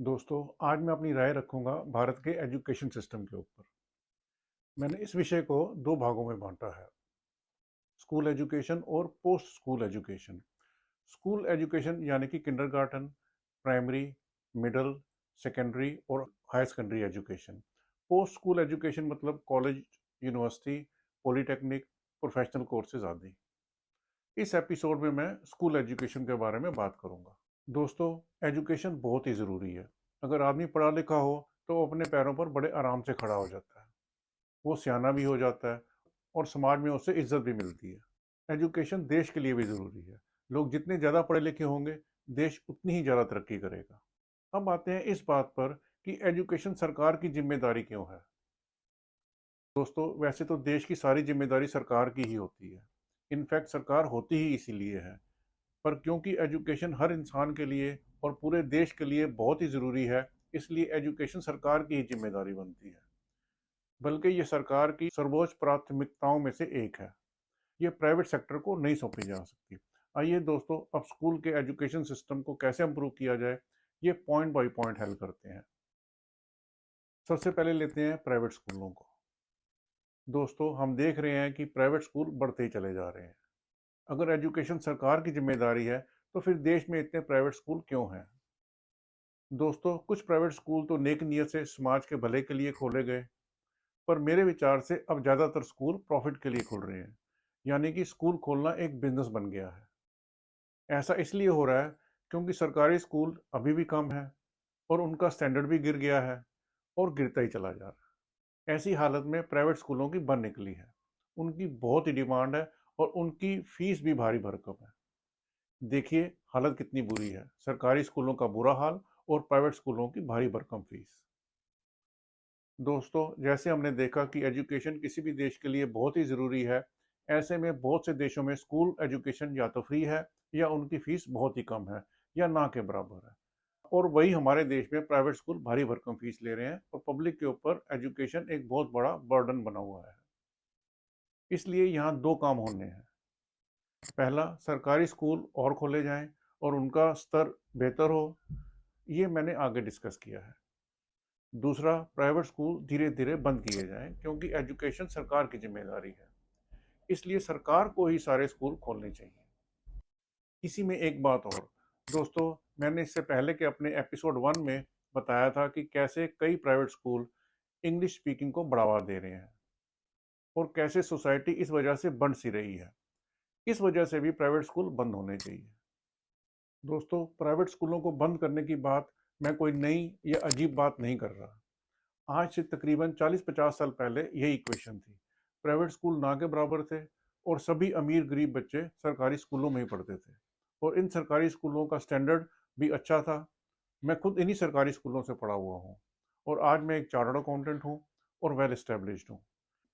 दोस्तों, आज मैं अपनी राय रखूंगा भारत के एजुकेशन सिस्टम के ऊपर। मैंने इस विषय को दो भागों में बांटा है। स्कूल एजुकेशन और post school education. School education यानी कि किंडरगार्टन, प्राइमरी, मिडिल, सेकेंडरी और high secondary education. Post school education मतलब college, university, polytechnic, professional courses आदि। इस एपिसोड में मैं स्कूल एजुकेशन के बारे में बात करूंगा। दोस्तों, एजुकेशन बहुत ही ज़रूरी है। अगर आदमी पढ़ा लिखा हो तो वो अपने पैरों पर बड़े आराम से खड़ा हो जाता है। वो सियाना भी हो जाता है और समाज में उससे इज्जत भी मिलती है। एजुकेशन देश के लिए भी ज़रूरी है। लोग जितने ज़्यादा पढ़े लिखे होंगे, देश उतनी ही ज़्यादा तरक्की करेगा। अब आते हैं इस बात पर कि एजुकेशन सरकार की जिम्मेदारी क्यों है। दोस्तों, वैसे तो देश की सारी जिम्मेदारी सरकार की ही होती है। इनफैक्ट सरकार होती ही इसीलिए है। पर क्योंकि एजुकेशन हर इंसान के लिए और पूरे देश के लिए बहुत ही ज़रूरी है, इसलिए एजुकेशन सरकार की ही जिम्मेदारी बनती है। बल्कि ये सरकार की सर्वोच्च प्राथमिकताओं में से एक है। ये प्राइवेट सेक्टर को नहीं सौंपी जा सकती। आइए दोस्तों, अब स्कूल के एजुकेशन सिस्टम को कैसे इम्प्रूव किया जाए, ये पॉइंट बाय पॉइंट हल करते हैं। सबसे पहले लेते हैं प्राइवेट स्कूलों को। दोस्तों, हम देख रहे हैं कि प्राइवेट स्कूल बढ़ते ही चले जा रहे हैं। अगर एजुकेशन सरकार की जिम्मेदारी है, तो फिर देश में इतने प्राइवेट स्कूल क्यों हैं? दोस्तों, कुछ प्राइवेट स्कूल तो नेक नीयत से समाज के भले के लिए खोले गए, पर मेरे विचार से अब ज़्यादातर स्कूल प्रॉफिट के लिए खुल रहे हैं। यानी कि स्कूल खोलना एक बिजनेस बन गया है। ऐसा इसलिए हो रहा है क्योंकि सरकारी स्कूल अभी भी कम है और उनका स्टैंडर्ड भी गिर गया है और गिरता ही चला जा रहा है। ऐसी हालत में प्राइवेट स्कूलों की बन निकली है। उनकी बहुत ही डिमांड है और उनकी फीस भी भारी भरकम है। देखिए हालत कितनी बुरी है। सरकारी स्कूलों का बुरा हाल और प्राइवेट स्कूलों की भारी भरकम फीस। दोस्तों, जैसे हमने देखा कि एजुकेशन किसी भी देश के लिए बहुत ही ज़रूरी है, ऐसे में बहुत से देशों में स्कूल एजुकेशन या तो फ्री है या उनकी फीस बहुत ही कम है या ना के बराबर है। और वही हमारे देश में प्राइवेट स्कूल भारी भरकम फीस ले रहे हैं और पब्लिक के ऊपर एजुकेशन एक बहुत बड़ा बर्डन बना हुआ है। इसलिए यहाँ दो काम होने हैं। पहला, सरकारी स्कूल और खोले जाएं और उनका स्तर बेहतर हो। ये मैंने आगे डिस्कस किया है। दूसरा, प्राइवेट स्कूल धीरे धीरे बंद किए जाएं क्योंकि एजुकेशन सरकार की जिम्मेदारी है। इसलिए सरकार को ही सारे स्कूल खोलने चाहिए। इसी में एक बात और। दोस्तों, मैंने इससे पहले के अपने एपिसोड 1 में बताया था कि कैसे कई प्राइवेट स्कूल इंग्लिश स्पीकिंग को बढ़ावा दे रहे हैं और कैसे सोसाइटी इस वजह से बंट सी रही है। इस वजह से भी प्राइवेट स्कूल बंद होने चाहिए। दोस्तों, प्राइवेट स्कूलों को बंद करने की बात मैं कोई नई या अजीब बात नहीं कर रहा। आज से तकरीबन 40-50 साल पहले यही इक्वेशन थी। प्राइवेट स्कूल ना के बराबर थे और सभी अमीर गरीब बच्चे सरकारी स्कूलों में ही पढ़ते थे और इन सरकारी स्कूलों का स्टैंडर्ड भी अच्छा था। मैं खुद इन्हीं सरकारी स्कूलों से पढ़ा हुआ हूँ और आज मैं एक चार्टर्ड अकाउंटेंट हूँ और वेल एस्टेब्लिश्ड हूँ।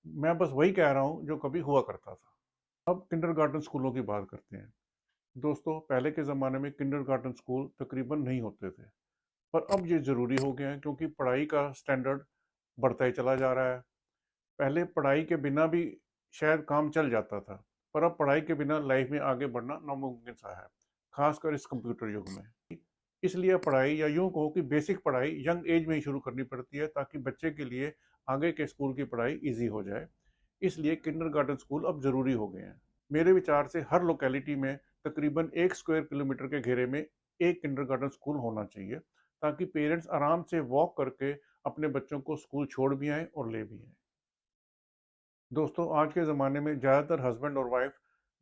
मैं बस वही कह रहा हूँ जो कभी हुआ करता था। अब किंडरगार्टन स्कूलों की बात करते हैं। दोस्तों, पहले के ज़माने में किंडरगार्टन स्कूल तकरीबन नहीं होते थे, पर अब ये ज़रूरी हो गया है क्योंकि पढ़ाई का स्टैंडर्ड बढ़ता ही चला जा रहा है। पहले पढ़ाई के बिना भी शायद काम चल जाता था, पर अब पढ़ाई के बिना लाइफ में आगे बढ़ना नामुमकिन सा है, खासकर इस कंप्यूटर युग में। इसलिए पढ़ाई, या यूं कहो कि बेसिक पढ़ाई, यंग एज में ही शुरू करनी पड़ती है ताकि बच्चे के लिए आगे के स्कूल की पढ़ाई ईजी हो जाए। इसलिए किंडरगार्टन स्कूल अब ज़रूरी हो गए हैं। मेरे विचार से हर लोकेलिटी में तकरीबन 1 स्क्वायर किलोमीटर के घेरे में एक किंडरगार्टन स्कूल होना चाहिए ताकि पेरेंट्स आराम से वॉक करके अपने बच्चों को स्कूल छोड़ भी आएँ और ले भी आएँ। दोस्तों, आज के ज़माने में ज़्यादातर हस्बैंड और वाइफ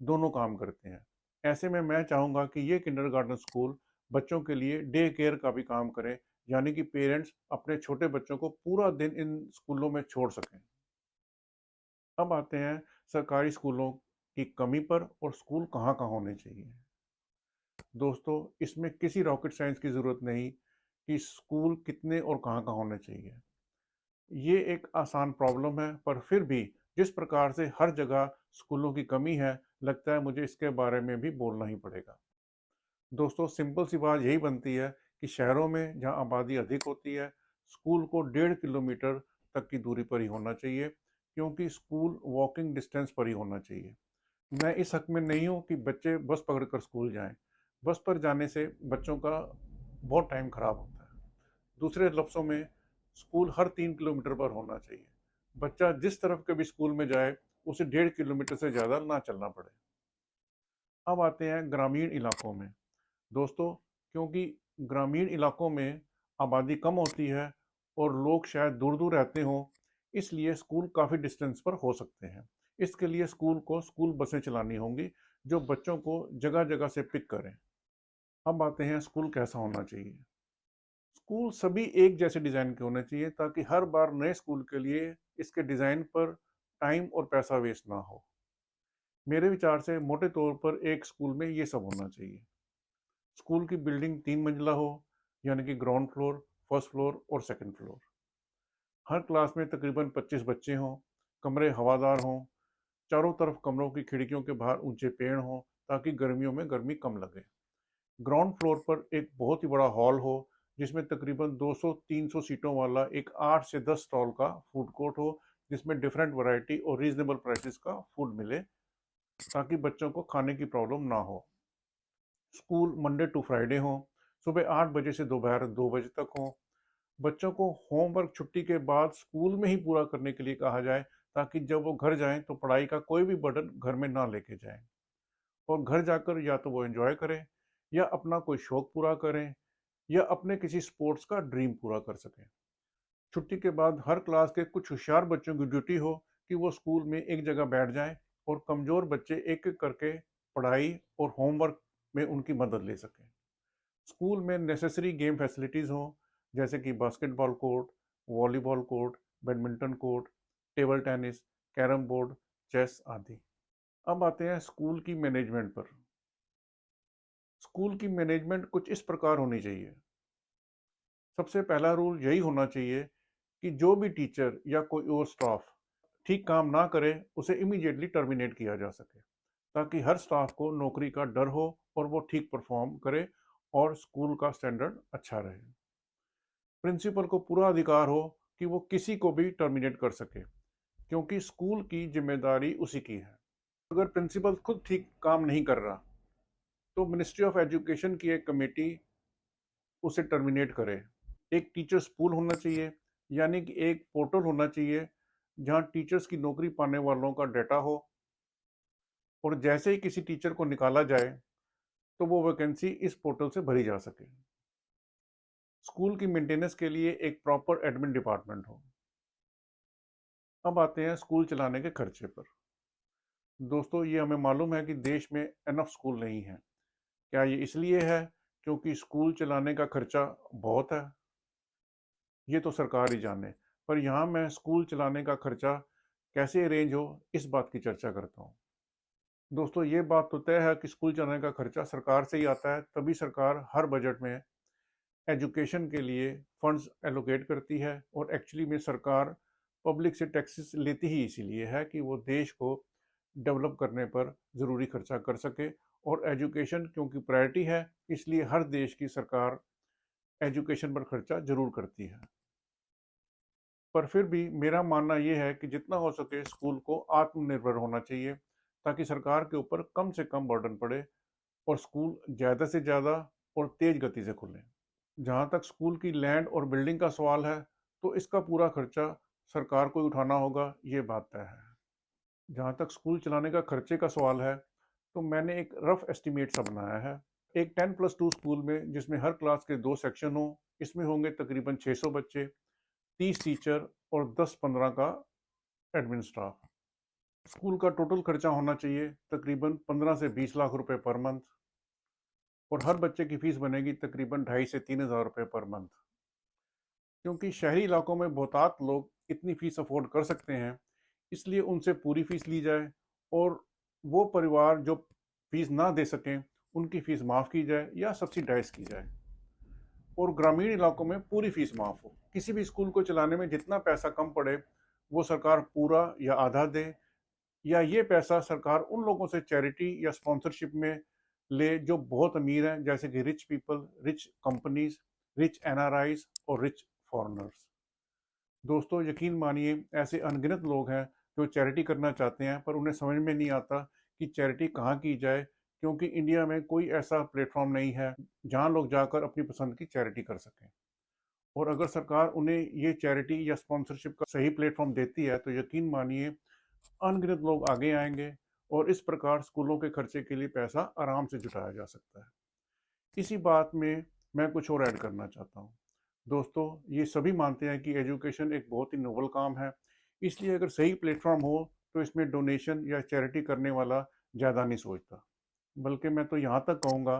दोनों काम करते हैं। ऐसे में मैं चाहूँगा कि ये किंडरगार्टन स्कूल बच्चों के लिए डे केयर का भी काम करें, यानी कि पेरेंट्स अपने छोटे बच्चों को पूरा दिन इन स्कूलों में छोड़ सकें। अब आते हैं सरकारी स्कूलों की कमी पर और स्कूल कहाँ-कहाँ होने चाहिए। दोस्तों, इसमें किसी रॉकेट साइंस की ज़रूरत नहीं कि स्कूल कितने और कहाँ-कहाँ होने चाहिए। ये एक आसान प्रॉब्लम है, पर फिर भी जिस प्रकार से हर जगह स्कूलों की कमी है, लगता है मुझे इसके बारे में भी बोलना ही पड़ेगा। दोस्तों, सिंपल सी बात यही बनती है कि शहरों में जहाँ आबादी अधिक होती है, स्कूल को 1.5 किलोमीटर तक की दूरी पर ही होना चाहिए, क्योंकि स्कूल वॉकिंग डिस्टेंस पर ही होना चाहिए। मैं इस हक में नहीं हूँ कि बच्चे बस पकड़कर स्कूल जाएं। बस पर जाने से बच्चों का बहुत टाइम खराब होता है। दूसरे लफ्ज़ों में स्कूल हर 3 किलोमीटर पर होना चाहिए। बच्चा जिस तरफ के भी स्कूल में जाए उसे 1.5 किलोमीटर से ज़्यादा ना चलना पड़े। अब आते हैं ग्रामीण इलाकों में। दोस्तों, क्योंकि ग्रामीण इलाकों में आबादी कम होती है और लोग शायद दूर दूर रहते हों, इसलिए स्कूल काफ़ी डिस्टेंस पर हो सकते हैं। इसके लिए स्कूल को स्कूल बसें चलानी होंगी जो बच्चों को जगह जगह से पिक करें। अब आते हैं स्कूल कैसा होना चाहिए। स्कूल सभी एक जैसे डिज़ाइन के होने चाहिए ताकि हर बार नए स्कूल के लिए इसके डिज़ाइन पर टाइम और पैसा वेस्ट ना हो। मेरे विचार से मोटे तौर पर एक स्कूल में ये सब होना चाहिए। स्कूल की बिल्डिंग 3 मंजिला हो, यानी कि ग्राउंड फ्लोर, फर्स्ट फ्लोर और सेकंड फ्लोर। हर क्लास में तकरीबन 25 बच्चे हों, कमरे हवादार हों, चारों तरफ कमरों की खिड़कियों के बाहर ऊंचे पेड़ हों ताकि गर्मियों में गर्मी कम लगे। ग्राउंड फ्लोर पर एक बहुत ही बड़ा हॉल हो जिसमें तकरीबन 200-300 सीटों वाला एक 8 से 10 स्टॉल का फूड कोर्ट हो जिसमें डिफरेंट वैरायटी और रीजनेबल प्राइसेस का फूड मिले ताकि बच्चों को खाने की प्रॉब्लम ना हो। स्कूल मंडे टू फ्राइडे हो, सुबह 8 बजे से दोपहर 2 बजे तक हो। बच्चों को होमवर्क छुट्टी के बाद स्कूल में ही पूरा करने के लिए कहा जाए ताकि जब वो घर जाएं तो पढ़ाई का कोई भी बर्डन घर में ना लेके जाएं और घर जाकर या तो वो एंजॉय करें या अपना कोई शौक पूरा करें या अपने किसी स्पोर्ट्स का ड्रीम पूरा कर सकें। छुट्टी के बाद हर क्लास के कुछ होशियार बच्चों की ड्यूटी हो कि वो स्कूल में एक जगह बैठ जाएं और कमज़ोर बच्चे एक एक करके पढ़ाई और होमवर्क में उनकी मदद ले सकें। स्कूल में नेसेसरी गेम फैसिलिटीज़ हों जैसे कि basketball court, volleyball court, badminton court, table tennis, carrom board, chess आदि। अब आते हैं स्कूल की मैनेजमेंट पर। स्कूल की मैनेजमेंट कुछ इस प्रकार होनी चाहिए। सबसे पहला रूल यही होना चाहिए कि जो भी टीचर या कोई और स्टाफ ठीक काम ना करे उसे इमीडिएटली टर्मिनेट किया जा सके ताकि हर स्टाफ को नौकरी का डर हो और वो ठीक परफॉर्म करे और स्कूल का स्टैंडर्ड अच्छा रहे। प्रिंसिपल को पूरा अधिकार हो कि वो किसी को भी टर्मिनेट कर सके क्योंकि स्कूल की जिम्मेदारी उसी की है। अगर प्रिंसिपल खुद ठीक काम नहीं कर रहा तो मिनिस्ट्री ऑफ एजुकेशन की एक कमेटी उसे टर्मिनेट करे। एक टीचर्स पूल होना चाहिए, यानी कि एक पोर्टल होना चाहिए जहां टीचर्स की नौकरी पाने वालों का डाटा हो और जैसे ही किसी टीचर को निकाला जाए तो वो वैकेंसी इस पोर्टल से भरी जा सके। स्कूल की मेंटेनेंस के लिए एक प्रॉपर एडमिन डिपार्टमेंट हो। अब आते हैं स्कूल चलाने के खर्चे पर। दोस्तों, ये हमें मालूम है कि देश में एनफ स्कूल नहीं है। क्या ये इसलिए है क्योंकि स्कूल चलाने का खर्चा बहुत है? ये तो सरकार ही जाने। पर यहाँ मैं स्कूल चलाने का खर्चा कैसे अरेंज हो इस बात की चर्चा करता हूँ। दोस्तों, ये बात तो तय है कि स्कूल चलाने का खर्चा सरकार से ही आता है, तभी सरकार हर बजट में एजुकेशन के लिए फंड्स एलोकेट करती है और एक्चुअली में सरकार पब्लिक से टैक्सेस लेती ही इसीलिए है कि वो देश को डेवलप करने पर ज़रूरी खर्चा कर सके और एजुकेशन क्योंकि प्रायोरिटी है इसलिए हर देश की सरकार एजुकेशन पर खर्चा ज़रूर करती है। पर फिर भी मेरा मानना ये है कि जितना हो सके स्कूल को आत्मनिर्भर होना चाहिए ताकि सरकार के ऊपर कम से कम बर्डन पड़े और स्कूल ज़्यादा से ज़्यादा और तेज़ गति से खुलें। जहाँ तक स्कूल की लैंड और बिल्डिंग का सवाल है तो इसका पूरा खर्चा सरकार को ही उठाना होगा, ये बात तय है। जहाँ तक स्कूल चलाने का खर्चे का सवाल है तो मैंने एक रफ एस्टिमेट सा बनाया है। एक 10+2 स्कूल में जिसमें हर क्लास के 2 सेक्शन हों, इसमें होंगे तकरीबन 600 बच्चे, 30 टीचर और 10-15 का एडमिन स्टाफ। स्कूल का टोटल खर्चा होना चाहिए तकरीबन 15 से 20 लाख रुपए पर मंथ और हर बच्चे की फीस बनेगी तकरीबन 2,500 से 3,000 रुपए पर मंथ। क्योंकि शहरी इलाकों में बहुतायत लोग इतनी फीस अफोर्ड कर सकते हैं, इसलिए उनसे पूरी फीस ली जाए और वो परिवार जो फीस ना दे सकें उनकी फीस माफ़ की जाए या सब्सिडाइज की जाए और ग्रामीण इलाकों में पूरी फीस माफ़ हो। किसी भी स्कूल को चलाने में जितना पैसा कम पड़े वो सरकार पूरा या आधा दे या ये पैसा सरकार उन लोगों से चैरिटी या स्पॉन्सरशिप में ले जो बहुत अमीर हैं जैसे कि rich people, rich companies, rich NRIs और रिच फॉरेनर्स। दोस्तों, यकीन मानिए ऐसे अनगिनत लोग हैं जो चैरिटी करना चाहते हैं पर उन्हें समझ में नहीं आता कि चैरिटी कहाँ की जाए क्योंकि इंडिया में कोई ऐसा प्लेटफॉर्म नहीं है जहाँ लोग जाकर अपनी पसंद की चैरिटी कर सकें और अगर सरकार उन्हें ये चैरिटी या स्पॉन्सरशिप का सही प्लेटफॉर्म देती है तो यकीन मानिए अनगिनत लोग आगे आएंगे और इस प्रकार स्कूलों के खर्चे के लिए पैसा आराम से जुटाया जा सकता है। इसी बात में मैं कुछ और ऐड करना चाहता हूँ। दोस्तों, ये सभी मानते हैं कि एजुकेशन एक बहुत ही नोबल काम है, इसलिए अगर सही प्लेटफॉर्म हो तो इसमें डोनेशन या चैरिटी करने वाला ज़्यादा नहीं सोचता। बल्कि मैं तो यहाँ तक कहूँगा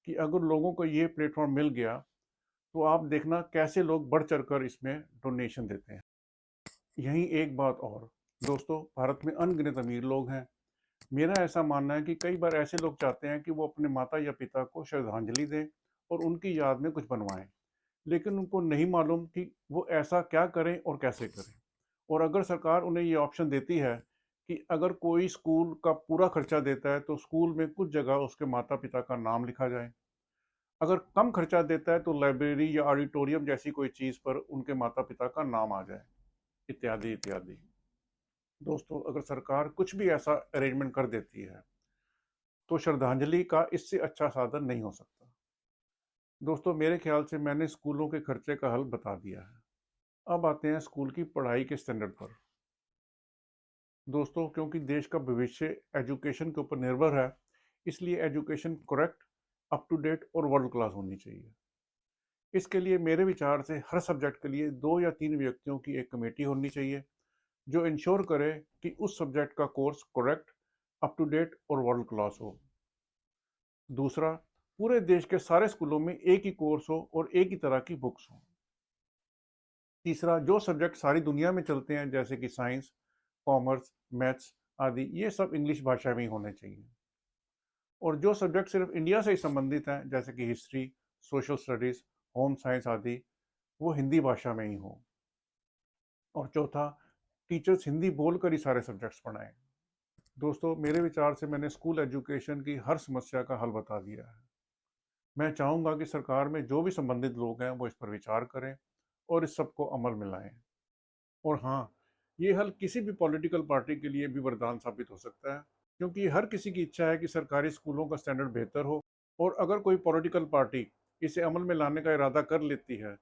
कि अगर लोगों को ये प्लेटफॉर्म मिल गया तो आप देखना कैसे लोग बढ़ चढ़कर इसमें डोनेशन देते हैं। यहीं एक बात और, दोस्तों, भारत में अनगिनत अमीर लोग हैं। मेरा ऐसा मानना है कि कई बार ऐसे लोग चाहते हैं कि वो अपने माता या पिता को श्रद्धांजलि दें और उनकी याद में कुछ बनवाएं, लेकिन उनको नहीं मालूम कि वो ऐसा क्या करें और कैसे करें। और अगर सरकार उन्हें ये ऑप्शन देती है कि अगर कोई स्कूल का पूरा खर्चा देता है तो स्कूल में कुछ जगह उसके माता पिता का नाम लिखा जाए, अगर कम खर्चा देता है तो लाइब्रेरी या ऑडिटोरियम जैसी कोई चीज़ पर उनके माता पिता का नाम आ जाए, इत्यादि इत्यादि। दोस्तों, अगर सरकार कुछ भी ऐसा अरेंजमेंट कर देती है तो श्रद्धांजलि का इससे अच्छा साधन नहीं हो सकता। दोस्तों, मेरे ख्याल से मैंने स्कूलों के खर्चे का हल बता दिया है। अब आते हैं स्कूल की पढ़ाई के स्टैंडर्ड पर। दोस्तों, क्योंकि देश का भविष्य एजुकेशन के ऊपर निर्भर है, इसलिए education correct, up to date और वर्ल्ड क्लास होनी चाहिए। इसके लिए मेरे विचार से हर सब्जेक्ट के लिए 2 या 3 व्यक्तियों की एक कमेटी होनी चाहिए जो इंश्योर करे कि उस सब्जेक्ट का course correct, up to date और वर्ल्ड क्लास हो। दूसरा, पूरे देश के सारे स्कूलों में एक ही कोर्स हो और एक ही तरह की बुक्स हो। तीसरा, जो सब्जेक्ट सारी दुनिया में चलते हैं जैसे कि साइंस, कॉमर्स, मैथ्स आदि, ये सब इंग्लिश भाषा में ही होने चाहिए। और जो सब्जेक्ट सिर्फ इंडिया से ही संबंधित हैं जैसे कि history, social studies, home science आदि, वो हिंदी भाषा में ही हो। और चौथा, टीचर्स हिंदी बोलकर ही सारे सब्जेक्ट्स पढ़ाएं। दोस्तों, मेरे विचार से मैंने स्कूल एजुकेशन की हर समस्या का हल बता दिया है। मैं चाहूँगा कि सरकार में जो भी संबंधित लोग हैं वो इस पर विचार करें और इस सब को अमल में लाएं। और हाँ, ये हल किसी भी पॉलिटिकल पार्टी के लिए भी वरदान साबित हो सकता है, क्योंकि हर किसी की इच्छा है कि सरकारी स्कूलों का स्टैंडर्ड बेहतर हो। और अगर कोई पॉलिटिकल पार्टी इसे अमल में लाने का इरादा कर लेती है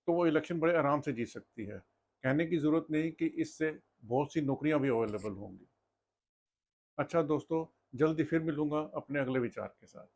तो वो इलेक्शन बड़े आराम से जीत सकती है। कहने की ज़रूरत नहीं कि इससे बहुत सी नौकरियां भी अवेलेबल होंगी। अच्छा दोस्तों, जल्दी फिर मिलूंगा अपने अगले विचार के साथ।